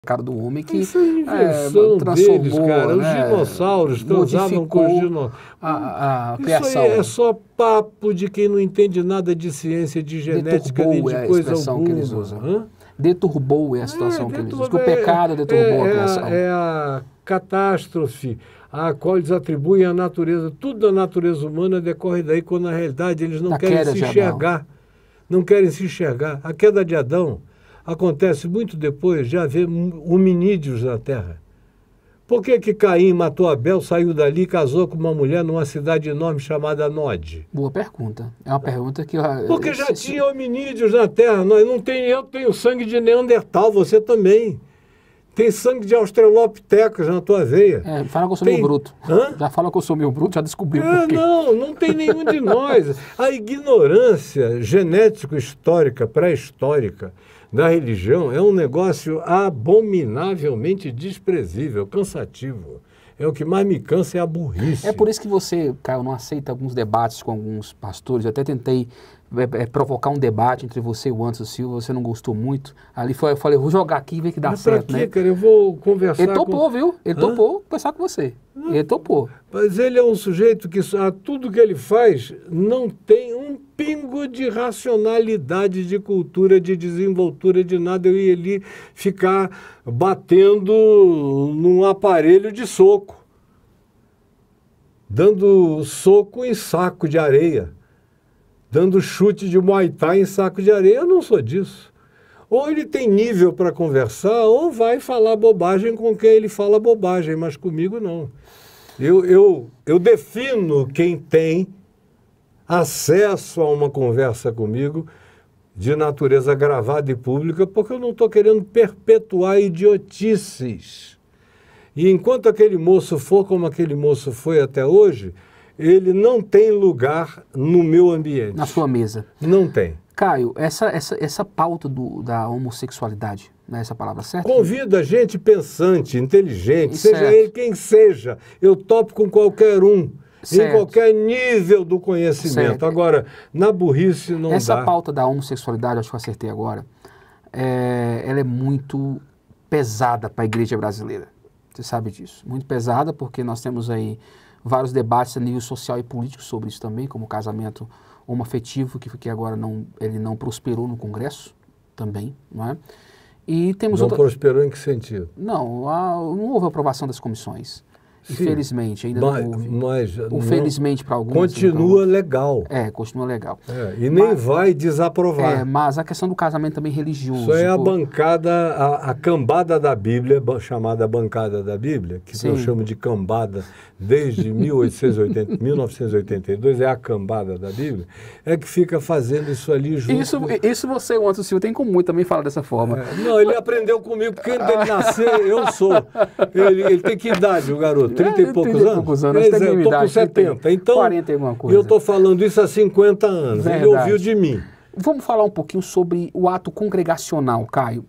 cara do homem que essa invenção transformou, deles, cara. Os né, dinossauros transavam com os dinossauros. a Isso criação. aí é só papo de quem não entende nada de ciência, de genética, nem Deturbou de é a coisa expressão alguma. que eles usam. Hã? Deturbou é a situação que eles usam. Que o É, pecado deturbou a criação. é a catástrofe a qual eles atribuem à natureza. Tudo da natureza humana decorre daí, quando na realidade eles não Da querem queda se de Adão. enxergar. Não querem se enxergar. A queda de Adão acontece muito depois de haver hominídeos na Terra. Por que que Caim matou Abel, saiu dali e casou com uma mulher numa cidade enorme chamada Nod? Boa pergunta. É uma pergunta que... Porque já tinha hominídeos na Terra. Eu tenho sangue de Neandertal, você também. Tem sangue de Australopithecus na tua veia. Fala que eu sou meio bruto. Hã? Já fala que eu sou meio bruto, já descobriu por quê. Não tem nenhum de nós. A ignorância genético-histórica, pré-histórica da religião é um negócio abominavelmente desprezível, cansativo. É o que mais me cansa, é a burrice. É por isso que você, Caio, não aceita alguns debates com alguns pastores. Eu até tentei provocar um debate entre você e o Anderson Silva, você não gostou muito. Ali eu falei, vou jogar aqui e ver que dá certo, pra quê, né? cara? Eu vou conversar Ele topou, viu? Ele topou conversar com você. Ele topou. Mas ele é um sujeito que tudo que ele faz não tem um pingo de racionalidade, de cultura, de desenvoltura, de nada. Eu ia ali ficar batendo num aparelho de soco, dando soco em saco de areia, dando chute de Muay Thai em saco de areia. Eu não sou disso. Ou ele tem nível para conversar, ou vai falar bobagem com quem ele fala bobagem, mas comigo não. Eu defino quem tem acesso a uma conversa comigo de natureza gravada e pública, porque eu não estou querendo perpetuar idiotices. E enquanto aquele moço for como aquele moço foi até hoje, ele não tem lugar no meu ambiente. Na sua mesa. Não tem. Caio, essa pauta da homossexualidade, não é essa palavra certa? Convida gente pensante, inteligente, Certo. seja ele quem seja. Eu topo com qualquer um, Certo. em qualquer nível do conhecimento. Certo. Agora, na burrice não dá. Essa pauta da homossexualidade, acho que eu acertei agora, ela é muito pesada para a igreja brasileira. Você sabe disso. Muito pesada porque nós temos aí vários debates a nível social e político sobre isso também, como o casamento homoafetivo, que agora ele não prosperou no Congresso também, não é? E temos Não prosperou em que sentido? Não houve aprovação das comissões. Sim, infelizmente, ainda não houve. Mas infelizmente para alguns. Continua legal. Continua legal. E nem vai desaprovar. Mas a questão do casamento também religioso. Isso é a bancada, a cambada da Bíblia, chamada bancada da Bíblia, que eu chamo de cambada desde 1982, é a cambada da Bíblia, é que fica fazendo isso ali junto. Isso você, o Anderson Silva, tem como muito também falar dessa forma. Não, ele aprendeu comigo, porque antes dele nascer, eu sou. Ele tem que idade, o garoto? 30 e poucos anos? Eu estou com 70. Então, 40 e alguma coisa. Eu estou falando isso há 50 anos. Verdade. Ele ouviu de mim. Vamos falar um pouquinho sobre o ato congregacional, Caio.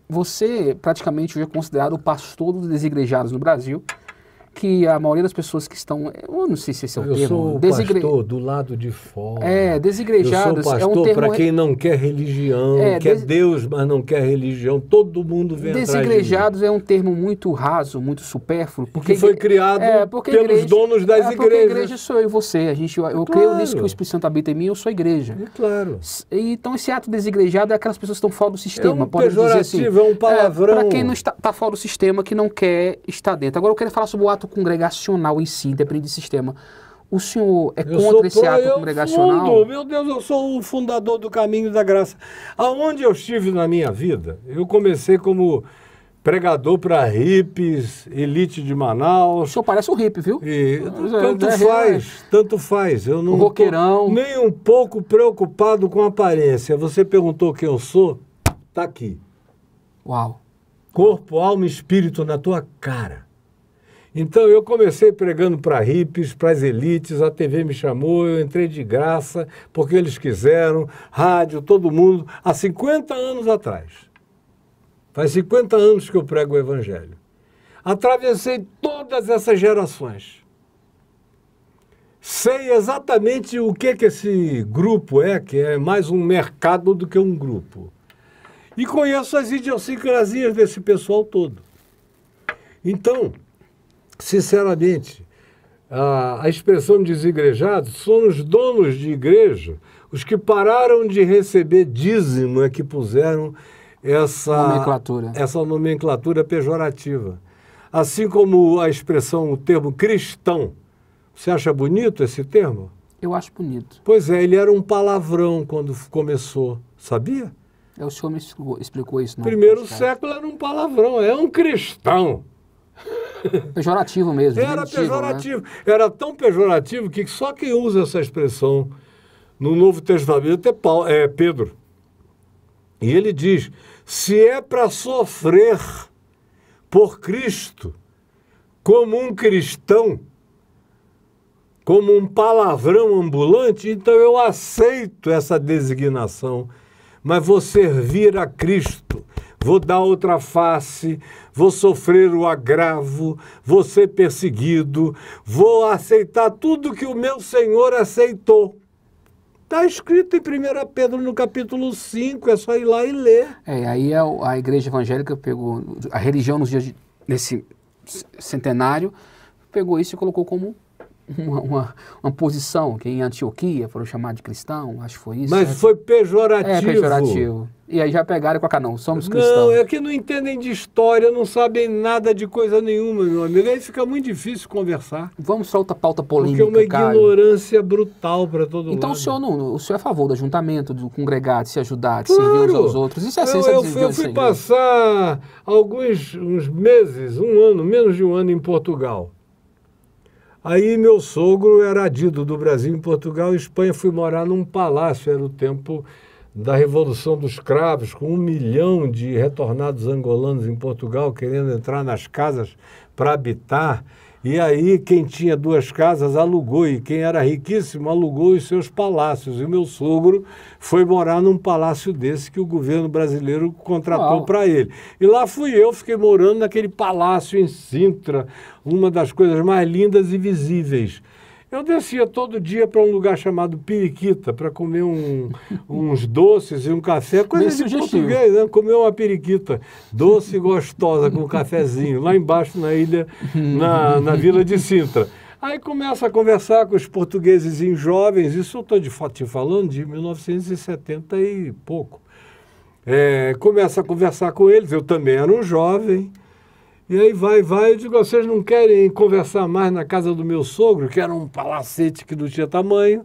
Você praticamente hoje é considerado o pastor dos desigrejados no Brasil, que a maioria das pessoas que estão, eu não sei se esse é o termo. Eu sou o pastor do lado de fora. Desigrejados eu sou pastor é um termo para quem não quer religião, quer Deus, mas não quer religião. Todo mundo vem atrás de mim. Desigrejados é um termo muito raso, muito supérfluo. Porque que foi criado pelos donos das igrejas. Porque a igreja sou eu e você. Eu creio nisso que o Espírito Santo habita em mim, eu sou igreja. Claro. Então esse ato desigrejado é aquelas pessoas que estão fora do sistema. É um pejorativo, é um palavrão. Para quem não está fora do sistema, que não quer estar dentro. Agora eu quero falar sobre o ato congregacional em si, independente do sistema. O senhor é contra esse ato congregacional? Meu Deus, eu sou o fundador do Caminho da Graça. Aonde eu estive na minha vida, eu comecei como pregador para hippies, elite de Manaus. O senhor parece um hippie, viu? Tanto faz. Eu não roqueirão. Nem um pouco preocupado com a aparência. Você perguntou quem eu sou? Tá aqui. Uau. Corpo, alma e espírito na tua cara. Então eu comecei pregando para hippies, para as elites, a TV me chamou, eu entrei de graça, porque eles quiseram, rádio, todo mundo, há 50 anos atrás. Faz 50 anos que eu prego o Evangelho. Atravessei todas essas gerações. Sei exatamente o que esse grupo é, que é mais um mercado do que um grupo. E conheço as idiosincrasias desse pessoal todo. Então, sinceramente, a expressão desigrejados são os donos de igreja, os que pararam de receber dízimo é que puseram essa nomenclatura pejorativa. Assim como a expressão, o termo cristão. Você acha bonito esse termo? Eu acho bonito. Pois é, ele era um palavrão quando começou, sabia? O senhor me explicou isso. Primeiro século era um palavrão, é um cristão. Pejorativo mesmo. Era pejorativo. Né? Era tão pejorativo que só quem usa essa expressão no Novo Testamento é Pedro. E ele diz, se é para sofrer por Cristo como um cristão, como um palavrão ambulante, então eu aceito essa designação, mas vou servir a Cristo, vou dar outra face, vou sofrer o agravo, vou ser perseguido, vou aceitar tudo que o meu Senhor aceitou. Está escrito em 1 Pedro, no capítulo 5, é só ir lá e ler. Aí a igreja evangélica pegou, a religião nesse centenário, pegou isso e colocou como uma posição, que em Antioquia foram chamados de cristão, acho que foi isso. Mas foi pejorativo. É, pejorativo. E aí já pegaram e colocaram, não, somos cristãos. Não, é que não entendem de história, não sabem nada de coisa nenhuma, meu amigo. Aí fica muito difícil conversar. Vamos para outra pauta polêmica, porque é uma Caio. ignorância brutal para todo então, lado. Então o senhor é a favor do ajuntamento, do congregar, de se ajudar, de servir uns aos outros? Isso é a essência eu fui passar uns meses, um ano, menos de um ano em Portugal. Aí meu sogro era adido do Brasil em Portugal e Espanha, fui morar num palácio, era o tempo da Revolução dos Cravos, com 1 milhão de retornados angolanos em Portugal querendo entrar nas casas para habitar. E aí quem tinha 2 casas alugou, e quem era riquíssimo alugou os seus palácios. E o meu sogro foi morar num palácio desse que o governo brasileiro contratou para ele. E lá fui eu, fiquei morando naquele palácio em Sintra, uma das coisas mais lindas e visíveis. Eu descia todo dia para um lugar chamado Periquita para comer uns doces e um café, coisa de português, né? Comer uma periquita doce e gostosa com um cafezinho, lá embaixo na ilha, na vila de Sintra. Aí começa a conversar com os portugueses jovens, isso eu estou te falando de 1970 e pouco. Começa a conversar com eles, eu também era um jovem. E aí vai, eu digo, vocês não querem conversar mais na casa do meu sogro, que era um palacete que não tinha tamanho,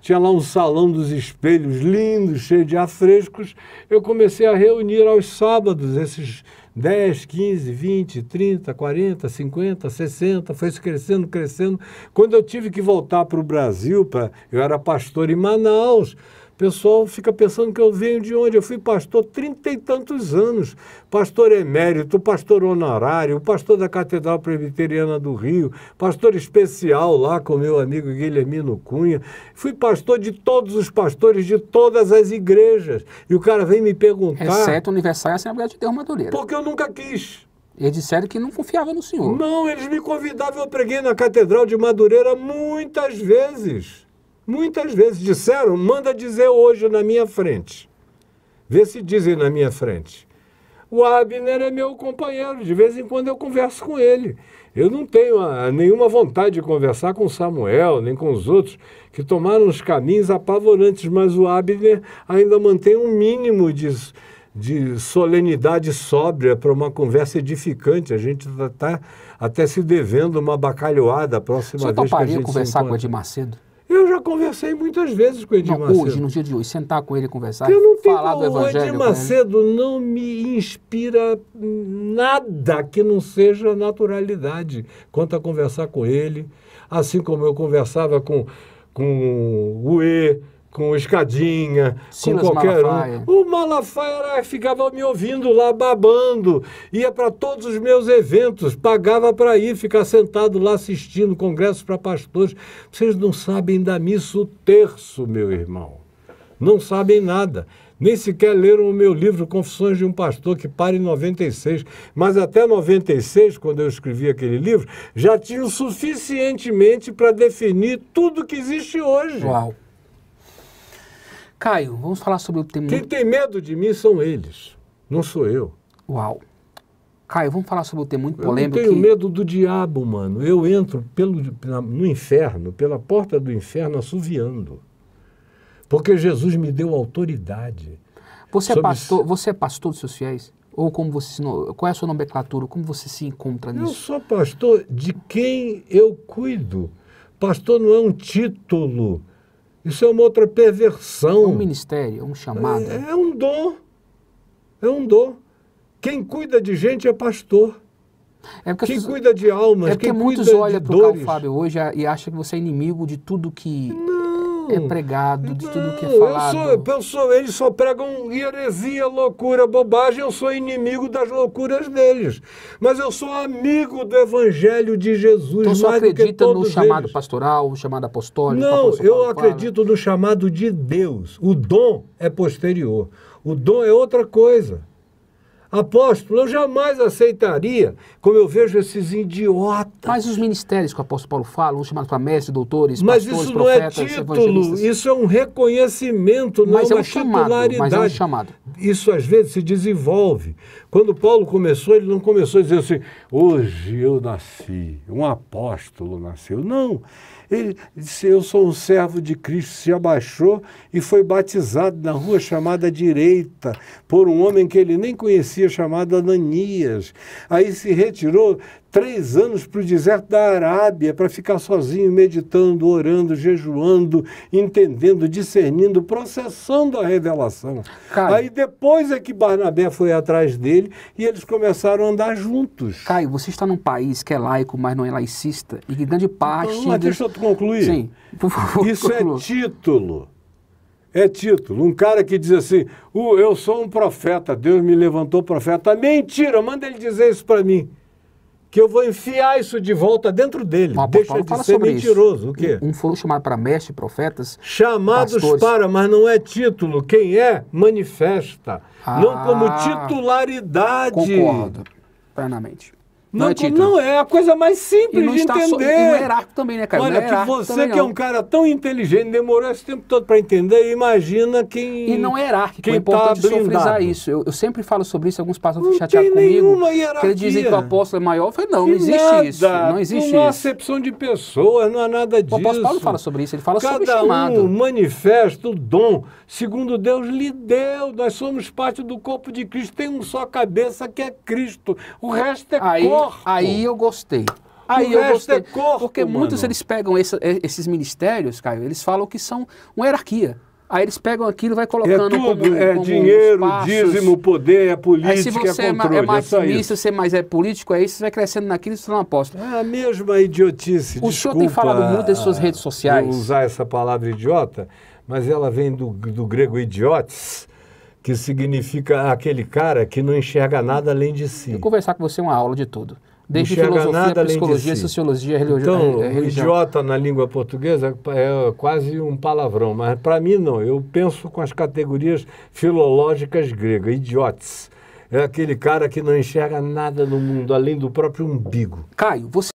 tinha lá um salão dos espelhos lindo, cheio de afrescos. Eu comecei a reunir aos sábados esses 10, 15, 20, 30, 40, 50, 60, foi crescendo. Quando eu tive que voltar para o Brasil, eu era pastor em Manaus, o pessoal fica pensando que eu venho de onde? Eu fui pastor 30 e tantos anos, pastor emérito, pastor honorário, pastor da Catedral Presbiteriana do Rio, pastor especial lá com meu amigo Guilhermino Cunha. Fui pastor de todos os pastores de todas as igrejas. E o cara vem me perguntar... Exceto o Universal e a Assembleia de Deus Madureira. Porque eu nunca quis. Eles disseram que não confiavam no senhor. Não, eles me convidavam, eu preguei na Catedral de Madureira muitas vezes. Muitas vezes disseram, manda dizer hoje na minha frente. Vê se dizem na minha frente. O Abner é meu companheiro, de vez em quando eu converso com ele. Eu não tenho nenhuma vontade de conversar com Samuel, nem com os outros, que tomaram uns caminhos apavorantes, mas o Abner ainda mantém um mínimo de solenidade sóbria para uma conversa edificante. A gente está até se devendo uma bacalhoada a próxima vez que a gente se encontra. Você toparia conversar com o Edir Macedo? Eu já conversei muitas vezes com o Edir Macedo. Hoje, no dia de hoje, sentar com ele e conversar, eu não tenho falar do Evangelho. O Edir Macedo não me inspira nada que não seja naturalidade quanto a conversar com ele, assim como eu conversava com o E, com o Escadinha, Silas, com qualquer Malafaia. O Malafaia ficava me ouvindo lá, babando, ia para todos os meus eventos, pagava para ir, ficar sentado lá assistindo congressos para pastores. Vocês não sabem da missa o terço, meu irmão. Não sabem nada. Nem sequer leram o meu livro Confissões de um Pastor, que para em 96. Mas até 96, quando eu escrevi aquele livro, já tinha o suficientemente para definir tudo que existe hoje. Uau! Caio, vamos falar sobre o tema... Quem tem medo de mim são eles. não sou eu. Uau. Caio, vamos falar sobre um tema muito Eu não polêmico. tenho medo do diabo, mano. Eu entro no inferno, pela porta do inferno, assoviando. Porque Jesus me deu autoridade. Você é pastor dos seus fiéis? Ou qual é a sua nomenclatura? Como você se encontra nisso? Eu sou pastor de quem eu cuido. Pastor não é um título. Isso é uma outra perversão. É um ministério, é um chamado. É um dom. É um dom. Quem cuida de gente é pastor. Quem cuida de almas, é porque quem muitos cuida olham de para o Caio dores. Fábio hoje e acham que você é inimigo de tudo que Não, é pregado, de tudo que é não, falado. Eles só pregam heresia, loucura, bobagem. Eu sou inimigo das loucuras deles. Mas eu sou amigo do Evangelho de Jesus. Então você mais do que acredita no todos chamado eles. pastoral, no chamado apostólico? Não, apóstolo eu Paulo acredito no chamado de Deus. O dom é posterior. O dom é outra coisa. Apóstolo, eu jamais aceitaria, como eu vejo esses idiotas. Mas os ministérios que o apóstolo Paulo fala, os chamados para mestres, doutores, Mas pastores, isso não é profetas, título, evangelistas. isso é um reconhecimento, não Mas é é uma um chamado, titularidade. mas é um chamado. Isso às vezes se desenvolve. Quando Paulo começou, ele não começou a dizer assim, hoje eu nasci, um apóstolo nasceu. Não, ele disse, eu sou um servo de Cristo, se abaixou e foi batizado na rua chamada Direita, por um homem que ele nem conhecia, chamado Ananias. Aí se retirou 3 anos para o deserto da Arábia, para ficar sozinho, meditando, orando, jejuando, entendendo, discernindo, processando a revelação. Caio, Aí depois é que Barnabé foi atrás dele e eles começaram a andar juntos. Caio, você está num país que é laico, mas não é laicista, e que grande parte... Então, mas deixa eu concluir. Sim, por favor. Isso conclua. é título. É título. Um cara que diz assim, eu sou um profeta, Deus me levantou profeta. Mentira, manda ele dizer isso para mim. Que eu vou enfiar isso de volta dentro dele. O Deixa Paulo de fala ser sobre mentiroso. isso. O quê? Um foram chamado para mestre, profetas. Chamados pastores. para, mas não é título. Quem é, manifesta. Não como titularidade. Concordo, plenamente. Não, é título. não é a coisa mais simples de entender. E não é hierárquico também, né, Caio? Olha, Não é que hierárquico você também, que é não. um cara tão inteligente, demorou esse tempo todo para entender, imagina quem... E não é hierárquico, quem é importante tá só frisar blindado. isso. Eu sempre falo sobre isso, alguns pastores Não ficam chateados tem comigo, nenhuma que hierarquia. eles dizem que o apóstolo é maior. Eu falei, não Que existe nada, isso. Não existe não há isso. acepção de pessoas, não há nada disso. O apóstolo Paulo fala sobre isso, ele fala sobre o Cada chamado. um manifesta o dom, segundo Deus lhe deu. Nós somos parte do corpo de Cristo. Tem um só cabeça que é Cristo. O resto é corpo. Aí eu gostei. O resto é corpo, porque muitos mano. eles pegam esses ministérios, Caio, eles falam que são uma hierarquia. Aí eles pegam aquilo e vai colocando tudo, como dinheiro, espaços. dízimo, poder, é política, Aí se você é controle, é mais só otimista, isso. você mais é político, aí você vai crescendo naquilo e você não aposta. É a mesma idiotice, O senhor tem falado muito das suas redes sociais. Eu usar essa palavra idiota, mas ela vem do grego idiotes, que significa aquele cara que não enxerga nada além de si. Eu conversar com você é uma aula de tudo. Desde Enxerga filosofia, nada além de psicologia, si. sociologia, Então, religião. idiota na língua portuguesa é quase um palavrão, mas para mim não. Eu penso com as categorias filológicas gregas, idiotes. É aquele cara que não enxerga nada no mundo, além do próprio umbigo. Caio, você